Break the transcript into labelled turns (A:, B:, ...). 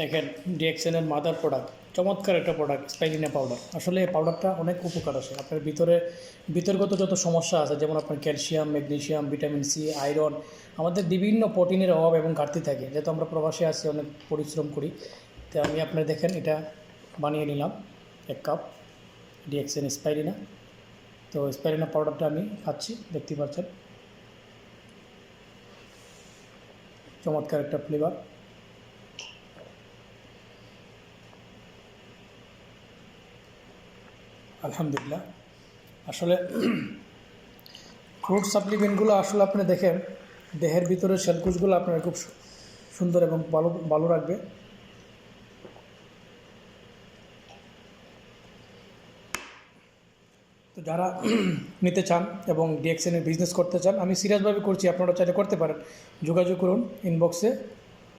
A: দেখেন ডিএক্সএনের mother product, চমৎকার একটা প্রোডাক্ট স্পাইরিনা পাউডার। আসলে এই পাউডারটা অনেক উপকার আছে আপনার ভিতরগত যত সমস্যা আছে, যেমন আপনার calcium, magnesium, vitamin C, iron, আমাদের বিভিন্ন প্রোটিনের অভাব এবং ঘাটতি থাকে, যেহেতু আমরা প্রবাসে আছি, অনেক পরিশ্রম করি। তো আমি আপনার দেখেন এটা বানিয়ে নিলাম 1 কাপ ডিএক্সএন স্পাইরিনা। তো স্পাইরিনা পাউডারটা আমি খাচ্ছি, দেখতে পাচ্ছেন চমৎকার একটা ফ্লেভার। আলহামদুলিল্লাহ। আসলে ফ্রুট সাপ্লিমেন্টগুলো আসলে আপনি দেখেন দেহের ভিতরে সেলকুশগুলো আপনার খুব সুন্দর এবং ভালো ভালো রাখবে। তো যারা নিতে চান এবং ডিএক্সএনের বিজনেস করতে চান, আমি সিরিয়াসভাবে করছি, আপনারা চাইলে করতে পারেন। যোগাযোগ করুন ইনবক্সে।